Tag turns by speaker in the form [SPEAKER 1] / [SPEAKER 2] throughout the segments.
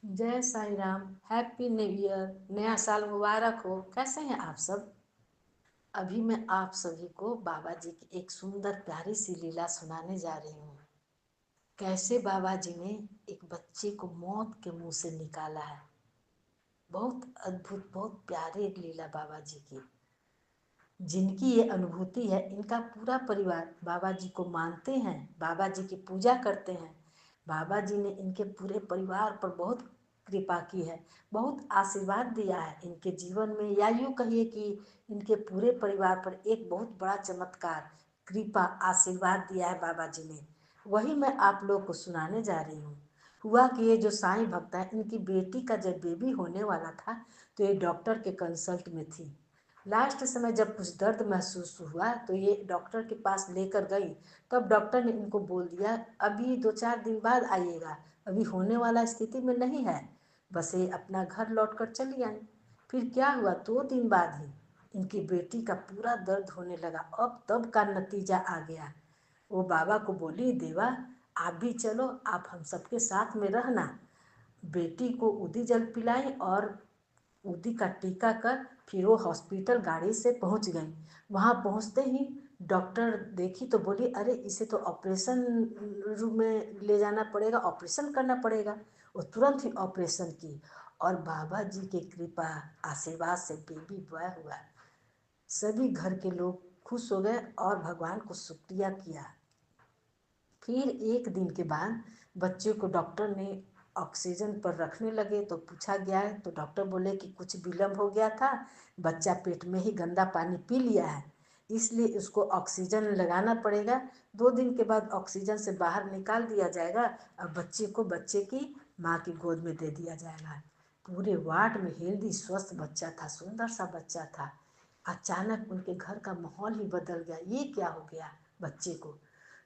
[SPEAKER 1] जय Sai Ram. Happy new year. नया साल मुबारक हो। कैसे हैं आप सब? अभी मैं आप सभी को बाबा जी की एक सुंदर प्यारी सी लीला सुनाने जा रही हूँ। कैसे बाबा जी ने एक बच्चे को मौत के मुंह से निकाला है। बहुत अद्भुत, बहुत प्यारी एक लीला बाबा जी की। जिनकी ये अनुभूति है, इनका पूरा परिवार बाबा जी को मानते हैं, बाबा जी की पूजा करते हैं। बाबा जी ने इनके पूरे परिवार पर बहुत कृपा की है, बहुत आशीर्वाद दिया है इनके जीवन में, या यूँ कहिए कि इनके पूरे परिवार पर एक बहुत बड़ा चमत्कार, कृपा, आशीर्वाद दिया है बाबा जी ने। वही मैं आप लोग को सुनाने जा रही हूँ। हुआ कि ये जो साईं भक्त है, इनकी बेटी का जब बेबी होने वाला था तो ये डॉक्टर के कंसल्ट में थी। लास्ट समय जब कुछ दर्द महसूस हुआ तो ये डॉक्टर के पास लेकर गई। तब डॉक्टर ने इनको बोल दिया, अभी 2-4 दिन बाद आइएगा, अभी होने वाला स्थिति में नहीं है। बस ये अपना घर लौट कर चली आई। फिर क्या हुआ, 2 दिन बाद ही इनकी बेटी का पूरा दर्द होने लगा। अब तब का नतीजा आ गया। वो बाबा को बोली, देवा आप भी चलो, आप हम सबके साथ में रहना। बेटी को उदी जल पिलाई और उदी का टीका कर फिर वो हॉस्पिटल गाड़ी से पहुंच गई। वहां पहुंचते ही डॉक्टर देखी तो बोली, अरे इसे तो ऑपरेशन रूम में ले जाना पड़ेगा, ऑपरेशन करना पड़ेगा। वो तुरंत ही ऑपरेशन की और बाबा जी की कृपा, आशीर्वाद से बेबी बॉय हुआ। सभी घर के लोग खुश हो गए और भगवान को शुक्रिया किया। फिर एक दिन के बाद बच्चे को डॉक्टर ने ऑक्सीजन पर रखने लगे तो पूछा गया है तो डॉक्टर बोले कि कुछ विलम्ब हो गया था, बच्चा पेट में ही गंदा पानी पी लिया है, इसलिए उसको ऑक्सीजन लगाना पड़ेगा। 2 दिन के बाद ऑक्सीजन से बाहर निकाल दिया जाएगा। अब बच्चे को बच्चे की माँ की गोद में दे दिया जाएगा। पूरे वार्ड में हेल्दी स्वस्थ बच्चा था, सुंदर सा बच्चा था। अचानक उनके घर का माहौल ही बदल गया। ये क्या हो गया बच्चे को?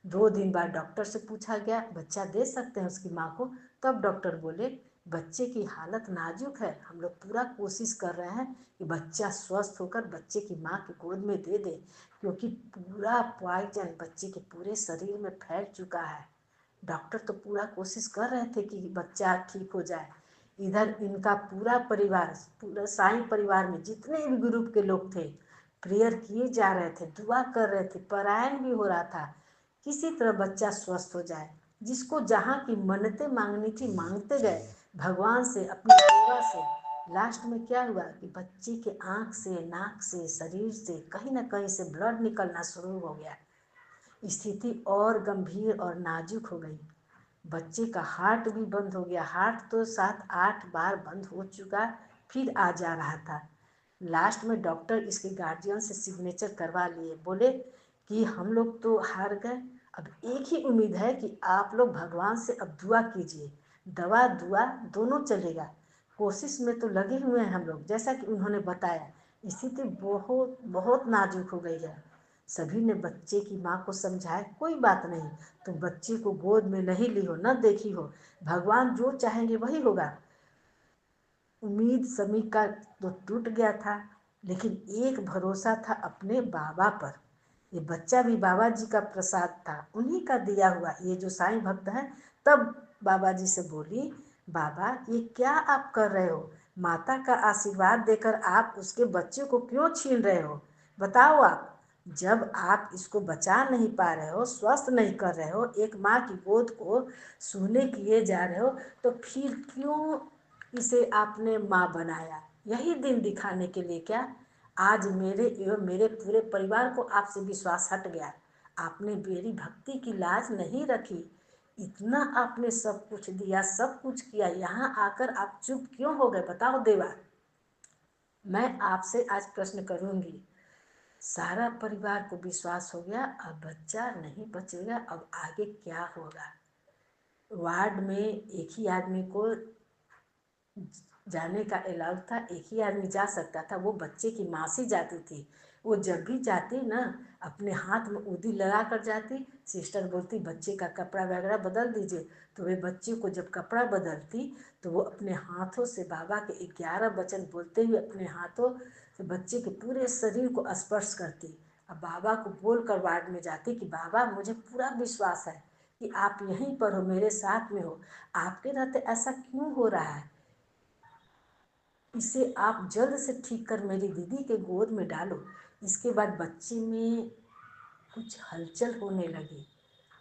[SPEAKER 1] 2 दिन बाद डॉक्टर से पूछा गया, बच्चा दे सकते हैं उसकी माँ को? तब डॉक्टर बोले, बच्चे की हालत नाजुक है, हम लोग पूरा कोशिश कर रहे हैं कि बच्चा स्वस्थ होकर बच्चे की माँ की गोद में दे दे, क्योंकि पूरा पॉइजन बच्चे के पूरे शरीर में फैल चुका है। डॉक्टर तो पूरा कोशिश कर रहे थे कि बच्चा ठीक हो जाए। इधर इनका पूरा परिवार, पूरा साईं परिवार में जितने भी ग्रुप के लोग थे, प्रेयर किए जा रहे थे, दुआ कर रहे थे, पारायण भी हो रहा था, किसी तरह बच्चा स्वस्थ हो जाए। जिसको जहाँ की मन्नतें मांगनी थी मांगते गए भगवान से, अपनी सेवा से। लास्ट में क्या हुआ कि बच्चे के आँख से, नाक से, शरीर से कहीं ना कहीं से ब्लड निकलना शुरू हो गया। स्थिति और गंभीर और नाजुक हो गई। बच्चे का हार्ट भी बंद हो गया। हार्ट तो 7-8 बार बंद हो चुका, फिर आ जा रहा था। लास्ट में डॉक्टर इसके गार्जियन से सिग्नेचर करवा लिए, बोले कि हम लोग तो हार गए, अब एक ही उम्मीद है कि आप लोग भगवान से अब दुआ कीजिए, दवा दुआ दोनों चलेगा। कोशिश में तो लगे हुए हैं हम लोग। जैसा कि उन्होंने बताया, स्थिति बहुत बहुत नाजुक हो गई है। सभी ने बच्चे की माँ को समझाया, कोई बात नहीं, तुम बच्चे को गोद में नहीं ली हो, न देखी हो, भगवान जो चाहेंगे वही होगा। उम्मीद सभी का तो टूट गया था, लेकिन एक भरोसा था अपने बाबा पर। ये बच्चा भी बाबा जी का प्रसाद था, उन्हीं का दिया हुआ। ये जो साईं भक्त हैं, तब बाबा जी से बोली, बाबा ये क्या आप कर रहे हो? माता का आशीर्वाद देकर आप उसके बच्चे को क्यों छीन रहे हो? बताओ आप। जब आप इसको बचा नहीं पा रहे हो, स्वस्थ नहीं कर रहे हो, एक माँ की गोद को सूने किए जा रहे हो, तो फिर क्यों इसे आपने माँ बनाया? यही दिन दिखाने के लिए क्या? आज मेरे एवं मेरे पूरे परिवार को आपसे विश्वास हट गया। आपने मेरी भक्ति की लाज नहीं रखी। इतना आपने सब कुछ दिया, सब कुछ किया, यहाँ आकर आप चुप क्यों हो गए? बताओ देवा। मैं आपसे आज प्रश्न करूंगी। सारा परिवार को विश्वास हो गया, अब बच्चा नहीं बचेगा, अब आगे क्या होगा? वार्ड में एक ही आदमी को जाने का अलाउ था, एक ही आदमी जा सकता था, वो बच्चे की मासी जाती थी। वो जब भी जाती ना, अपने हाथ में उदी लगा कर जाती। सिस्टर बोलती बच्चे का कपड़ा वगैरह बदल दीजिए, तो वे बच्चे को जब कपड़ा बदलती तो वो अपने हाथों से बाबा के 11 वचन बोलते हुए अपने हाथों से बच्चे के पूरे शरीर को स्पर्श करती। अब बाबा को बोल कर वार्ड में जाती कि बाबा मुझे पूरा विश्वास है कि आप यहीं पर हो, मेरे साथ में हो, आपके रहते ऐसा क्यों हो रहा है? इसे आप जल्द से ठीक कर मेरी दीदी के गोद में डालो। इसके बाद बच्चे में कुछ हलचल होने लगी।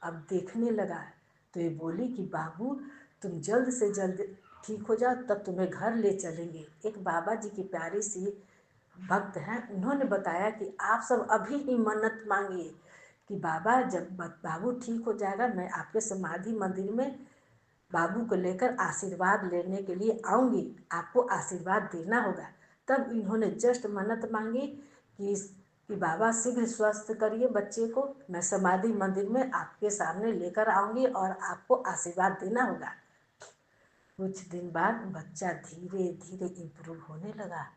[SPEAKER 1] अब देखने लगा तो ये बोली कि बाबू, तुम जल्द से जल्द ठीक हो जाओ, तब तुम्हें घर ले चलेंगे। एक बाबा जी की प्यारी सी भक्त हैं, उन्होंने बताया कि आप सब अभी ही मन्नत मांगिए कि बाबा, जब बाबू ठीक हो जाएगा मैं आपके समाधि मंदिर में बाबू को लेकर आशीर्वाद लेने के लिए आऊँगी, आपको आशीर्वाद देना होगा। तब इन्होंने जस्ट मन्नत मांगी कि बाबा शीघ्र स्वस्थ करिए बच्चे को, मैं समाधि मंदिर में आपके सामने लेकर आऊँगी और आपको आशीर्वाद देना होगा। कुछ दिन बाद बच्चा धीरे धीरे इम्प्रूव होने लगा,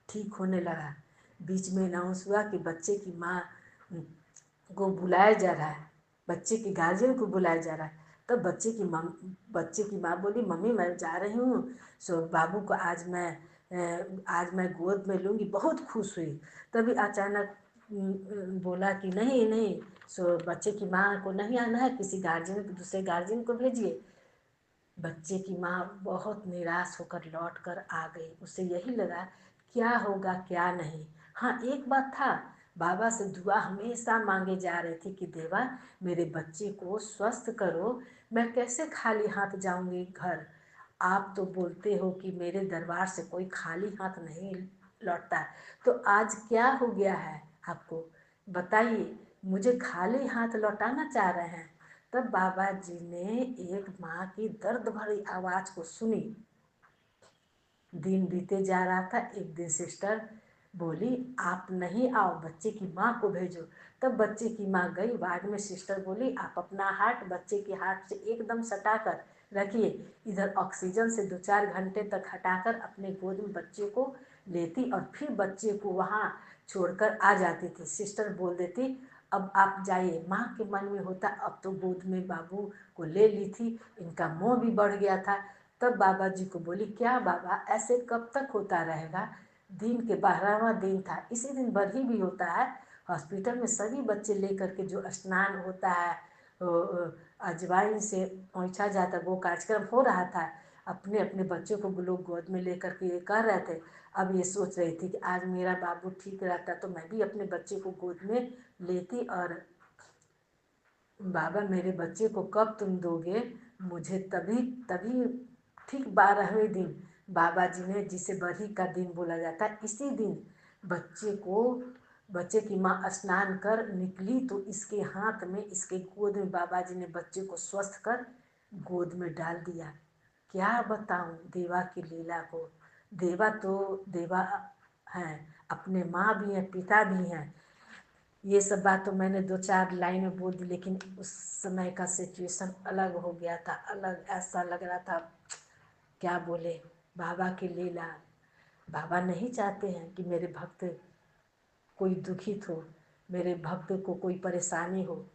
[SPEAKER 1] ठीक होने लगा। बीच में अनाउंस हुआ कि बच्चे की माँ को बुलाया जा रहा है, बच्चे के गार्जियन को बुलाया जा रहा है। तब बच्चे की माँ बोली, मम्मी मैं जा रही हूँ, सो बाबू को आज मैं गोद में लूँगी। बहुत खुश हुई। तभी अचानक बोला कि नहीं नहीं, सो बच्चे की माँ को नहीं आना है, किसी गार्जियन, दूसरे गार्जियन को भेजिए। बच्चे की माँ बहुत निराश होकर लौट कर आ गई। उसे यही लगा क्या होगा क्या नहीं। हाँ, एक बात था, बाबा से दुआ हमेशा मांगे जा रही थी कि देवा मेरे बच्चे को स्वस्थ करो, मैं कैसे खाली हाथ जाऊंगी घर। आप तो बोलते हो कि मेरे दरबार से कोई खाली हाथ नहीं लौटता, तो आज क्या हो गया है आपको, बताइए। मुझे खाली हाथ लौटाना चाह रहे हैं। तब बाबा जी ने एक माँ की दर्द भरी आवाज को सुनी। दिन बीते जा रहा था। एक दिन सिस्टर बोली, आप नहीं आओ, बच्चे की माँ को भेजो। तब बच्चे की माँ गई। बाद में सिस्टर बोली, आप अपना हाथ बच्चे के हाथ से एकदम सटाकर रखिए। इधर ऑक्सीजन से 2-4 घंटे तक हटाकर अपने गोद में बच्चे को लेती और फिर बच्चे को वहाँ छोड़कर आ जाती थी। सिस्टर बोल देती, अब आप जाइए। माँ के मन में होता, अब तो गोद में बाबू को ले ली थी, इनका मोह भी बढ़ गया था। तब बाबा जी को बोली, क्या बाबा ऐसे कब तक होता रहेगा। दिन के 12वां दिन था, इसी दिन बरही भी होता है। हॉस्पिटल में सभी बच्चे लेकर के जो स्नान होता है, अजवाइन से पोंछा जाता है, वो कार्यक्रम हो रहा था। अपने अपने बच्चों को लोग गोद में लेकर के ये कर रहे थे। अब ये सोच रही थी कि आज मेरा बाबू ठीक रहता तो मैं भी अपने बच्चे को गोद में लेती, और बाबा मेरे बच्चे को कब तुम दोगे मुझे। तभी तभी ठीक 12वें दिन बाबा जी ने, जिसे बरही का दिन बोला जाता है, इसी दिन बच्चे की माँ स्नान कर निकली तो इसके हाथ में, इसके गोद में बाबा जी ने बच्चे को स्वस्थ कर गोद में डाल दिया। क्या बताऊं देवा की लीला को। देवा तो देवा हैं, अपने माँ भी हैं, पिता भी हैं। ये सब बात तो मैंने 2-4 लाइन में बोल दी, लेकिन उस समय का सिचुएशन अलग हो गया था। अलग ऐसा लग रहा था, क्या बोले, बाबा की लीला। बाबा नहीं चाहते हैं कि मेरे भक्त कोई दुखित हो, मेरे भक्त को कोई परेशानी हो,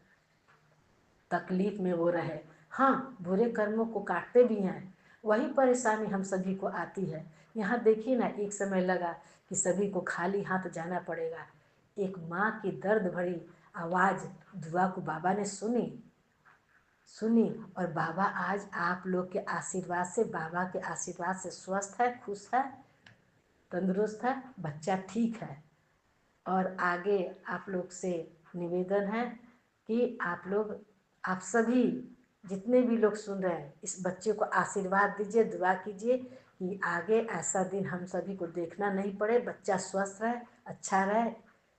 [SPEAKER 1] तकलीफ में वो रहे। हाँ, बुरे कर्मों को काटते भी हैं, वही परेशानी हम सभी को आती है। यहाँ देखिए ना, एक समय लगा कि सभी को खाली हाथ जाना पड़ेगा। एक माँ की दर्द भरी आवाज़ दुआ को बाबा ने सुनी, और बाबा आज आप लोग के आशीर्वाद से, बाबा के आशीर्वाद से स्वस्थ है, खुश है, तंदुरुस्त है, बच्चा ठीक है। और आगे आप लोग से निवेदन है कि आप सभी जितने भी लोग सुन रहे हैं, इस बच्चे को आशीर्वाद दीजिए, दुआ कीजिए कि आगे ऐसा दिन हम सभी को देखना नहीं पड़े, बच्चा स्वस्थ रहे, अच्छा रहे,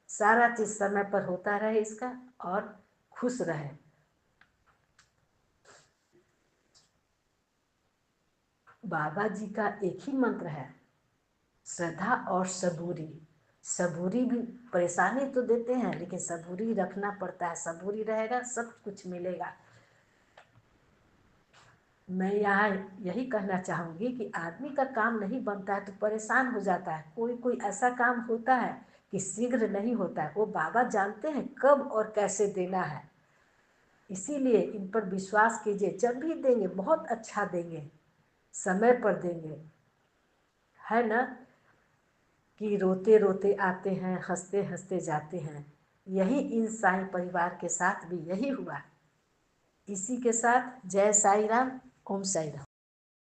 [SPEAKER 1] सारा चीज़ समय पर होता रहे इसका, और खुश रहे। बाबा जी का एक ही मंत्र है, श्रद्धा और सबूरी। सबूरी भी परेशानी तो देते हैं, लेकिन सबूरी रखना पड़ता है। सबूरी रहेगा सब कुछ मिलेगा। मैं यहाँ यही कहना चाहूँगी कि आदमी का काम नहीं बनता है तो परेशान हो जाता है। कोई कोई ऐसा काम होता है कि शीघ्र नहीं होता है, वो बाबा जानते हैं कब और कैसे देना है। इसीलिए इन पर विश्वास कीजिए, जब भी देंगे बहुत अच्छा देंगे, समय पर देंगे, है ना। कि रोते रोते आते हैं, हंसते हंसते जाते हैं। यही इन साईं परिवार के साथ भी यही हुआ। इसी के साथ जय साई राम, ओम साई राम।